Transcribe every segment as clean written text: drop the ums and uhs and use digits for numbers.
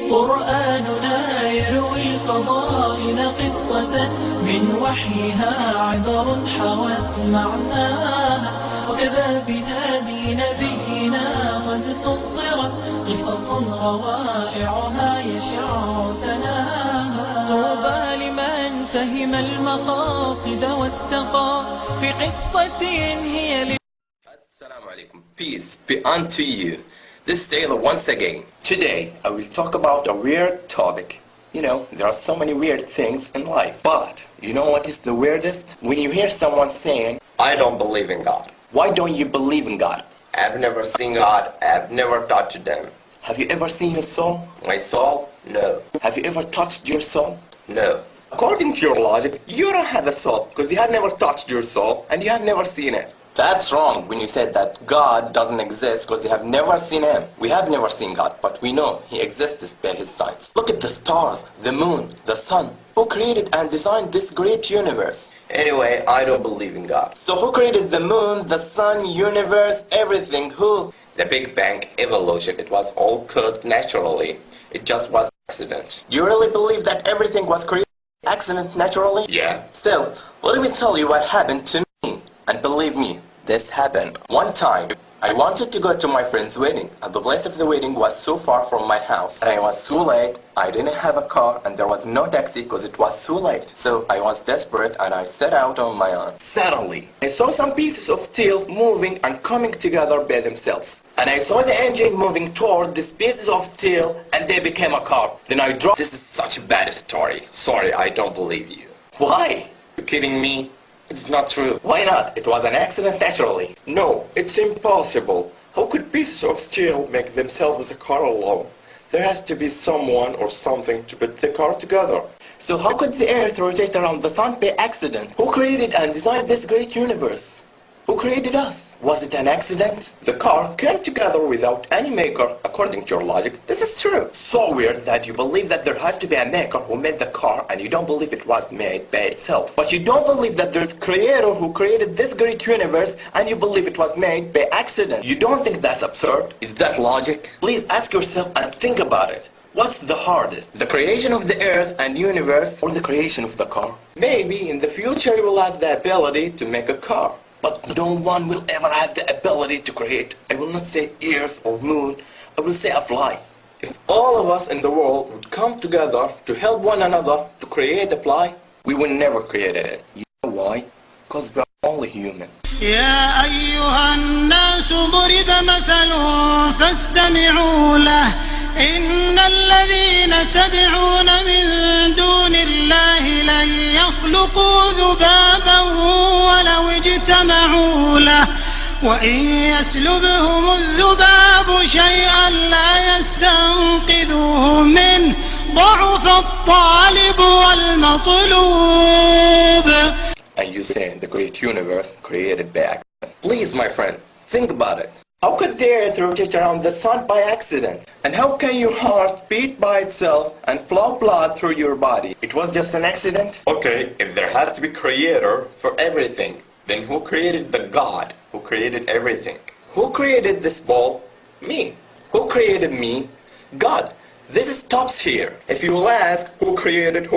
قرآننا يروي الفضائل قصة من وحيها عبر حوت معناها، وكذا بهادي نبينا قد سطرت قصص روائعها يشع سناها. طوبى لمن فهم المقاصد واستقى في قصة هي Assalamu alaikum. Peace be unto you. This is Taylor once again. Today I will talk about a weird topic. You know, there are so many weird things in life. But you know what is the weirdest? When you hear someone saying, I don't believe in God. Why don't you believe in God? I've never seen God. I've never touched them. Have you ever seen your soul? My soul? No. Have you ever touched your soul? No. According to your logic, you don't have a soul because you have never touched your soul and you have never seen it. That's wrong when you said that God doesn't exist because you have never seen him. We have never seen God, but we know he exists by his signs. Look at the stars, the moon, the sun. Who created and designed this great universe? Anyway, I don't believe in God. So who created the moon, the sun, universe, everything? Who? The Big Bang, evolution. It was all caused naturally. It just was accident. You really believe that everything was created accident naturally? Yeah. Still, let me tell you what happened to me. And believe me, this happened. One time, I wanted to go to my friend's wedding, and the place of the wedding was so far from my house. And I was so late, I didn't have a car, and there was no taxi because it was so late. So I was desperate, and I set out on my own. Suddenly, I saw some pieces of steel moving and coming together by themselves. And I saw the engine moving toward these pieces of steel, and they became a car. Then I dropped. This is such a bad story. Sorry, I don't believe you. Why? You kidding me? It's not true. Why not? It was an accident naturally. No, it's impossible. How could pieces of steel make themselves a car alone? There has to be someone or something to put the car together. So how could the earth rotate around the sun by accident? Who created and designed this great universe? Who created us? Was it an accident? The car came together without any maker, according to your logic. This is true. So weird that you believe that there has to be a maker who made the car and you don't believe it was made by itself. But you don't believe that there's a creator who created this great universe and you believe it was made by accident. You don't think that's absurd? Is that logic? Please ask yourself and think about it. What's the hardest? The creation of the earth and universe or the creation of the car? Maybe in the future you will have the ability to make a car. But no one will ever have the ability to create. I will not say earth or moon, I will say a fly. If all of us in the world would come together to help one another to create a fly, we would never create it. You know why? Because we are only human. يا أيها الناس ضرب مثل فاستمعوا له إن الذين تدعون من دون الله لن يخلقوا ذبابا ولو اجتمعوا له وإن يسلبهم الذباب شيئا لا يستنقذوه منه ضعف الطالب والمطلوب. And you say the great universe created by accident. Please, my friend, think about it. How could the earth rotate around the sun by accident? And how can your heart beat by itself and flow blood through your body? It was just an accident? Okay, if there had to be creator for everything, then who created the God who created everything? Who created this ball? Me. Who created me? God. This stops here. If you will ask who created,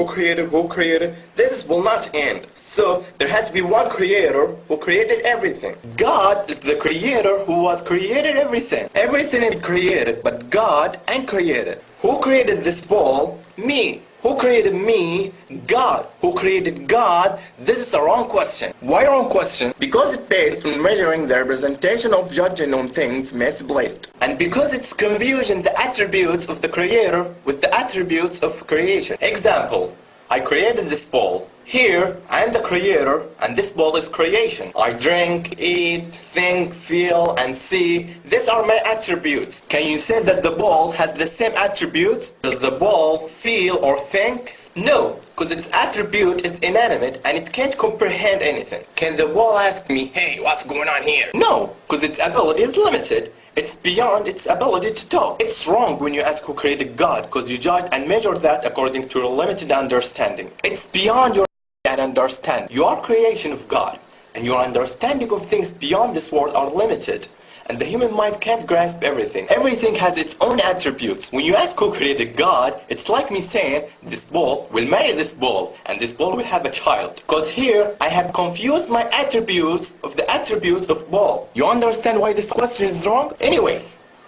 this will not end. So there has to be one creator who created everything. God is the creator who was created everything. Everything is created, but God ain't created. Who created this ball? Me. Who created me? God. Who created God? This is a wrong question. Why wrong question? Because it's based on measuring the representation of judging on things misplaced. And because it's confusing the attributes of the creator with the attributes of creation. Example, I created this ball. Here, I am the creator, and this ball is creation. I drink, eat, think, feel, and see. These are my attributes. Can you say that the ball has the same attributes? Does the ball feel or think? No, because its attribute is inanimate and it can't comprehend anything. Can the ball ask me, hey, what's going on here? No, because its ability is limited. It's beyond its ability to talk. It's wrong when you ask who created God, because you judge and measure that according to your limited understanding. It's beyond your and understand. You are creation of God, and your understanding of things beyond this world are limited. and the human mind can't grasp everything. Everything has its own attributes. When you ask who created God, it's like me saying this ball will marry this ball and this ball will have a child. Because here I have confused my attributes of the attributes of ball. You understand why this question is wrong? Anyway,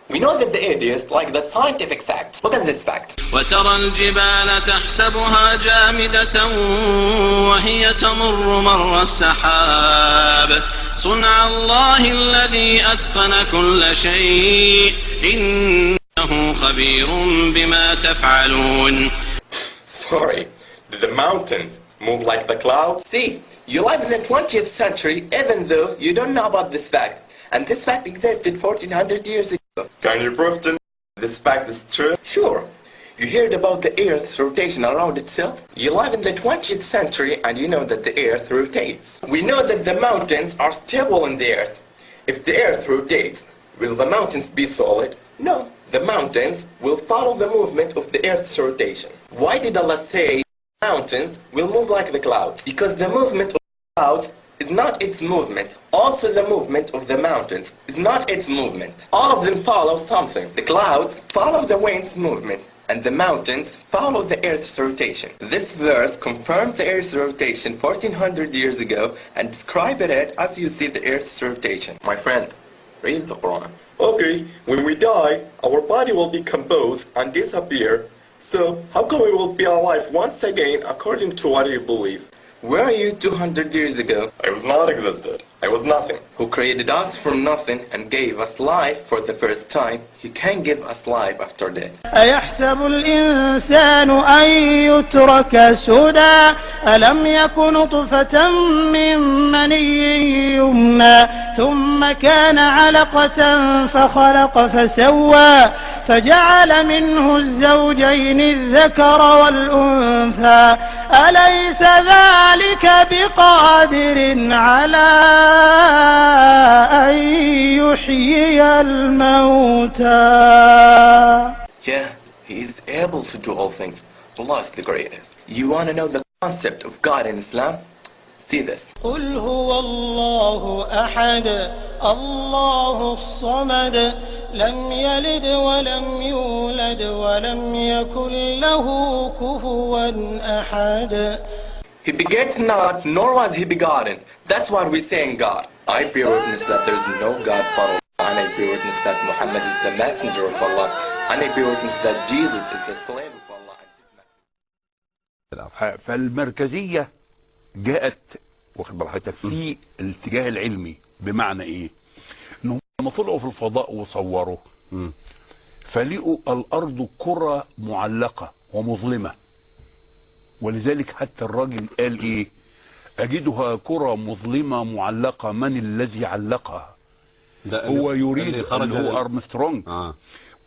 we know that the atheists like the scientific facts. Look at this fact. وترى الجبال تحسبها جامدة وهي تمر مر السحاب صنع الله الذي أتقن كل شيء إنه خبير بما تفعلون. Sorry, did the mountains move like the clouds? See, you live in the 20th century even though you don't know about this fact. And this fact existed 1400 years ago. Can you prove to me this fact is true? Sure. You heard about the Earth's rotation around itself? You live in the 20th century and you know that the Earth rotates. We know that the mountains are stable in the Earth. If the Earth rotates, will the mountains be solid? No. The mountains will follow the movement of the Earth's rotation. Why did Allah say mountains will move like the clouds? Because the movement of the clouds is not its movement. Also the movement of the mountains is not its movement. All of them follow something. The clouds follow the wind's movement and the mountains follow the Earth's rotation. This verse confirmed the Earth's rotation 1400 years ago and described it as you see the Earth's rotation. My friend, read the Quran. Okay, when we die, our body will decompose and disappear. So, how come we will be alive once again according to what you believe? Where are you 200 years ago? I was not existed. I was nothing. Who created us from nothing and gave us life for the first time, He can give us life after death. أيحسب الإنسان أن يترك سدى ألم يك نطفة من مني يمنى ثم كان علقة فخلق فسوى فجعل منه الزوجين الذكر والأنثى أليس ذلك بقادر على أن يحيي الموتى. Yeah, He is able to do all things. Allah is the greatest. You want to know the concept of God in Islam? See this. قل هو الله أحد الله الصمد لم يلد ولم يولد ولم يكن له كفوا أحد. He begets not, nor was He begotten. That's why we say in God. I bear witness that there is no God but Allah. And I bear witness that Muhammad is the messenger of Allah. And I bear witness that Jesus is the slave of Allah and His messenger. فالمركزية جاءت واخد براحتك في الاتجاه العلمي. بمعنى ايه؟ انهم لما طلعوا في الفضاء وصوروا فلقوا الارض كرة معلقة ومظلمة، ولذلك حتى الراجل قال ايه؟ اجدها كرة مظلمة معلقة، من الذي علقها؟ هو يريد اللي هو ارمسترونج.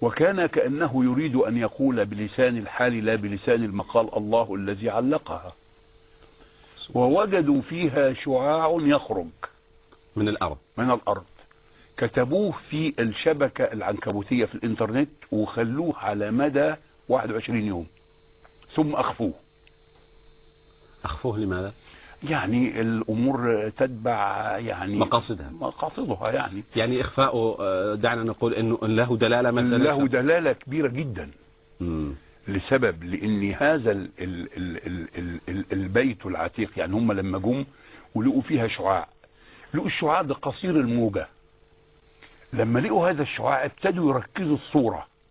وكان كأنه يريد ان يقول بلسان الحال لا بلسان المقال الله الذي علقها. ووجدوا فيها شعاع يخرج من الأرض كتبوه في الشبكة العنكبوتية في الإنترنت وخلوه على مدى 21 يوم ثم أخفوه. أخفوه لماذا؟ يعني الأمور تتبع يعني مقاصدها يعني إخفاؤه دعنا نقول إنه له دلالة مثلا، له دلالة كبيرة جدا. لسبب لأن هذا البيت العتيق يعني هم لما جم ولقوا فيها شعاع، لقوا الشعاع ده قصير الموجة. لما لقوا هذا الشعاع ابتدوا يركزوا الصورة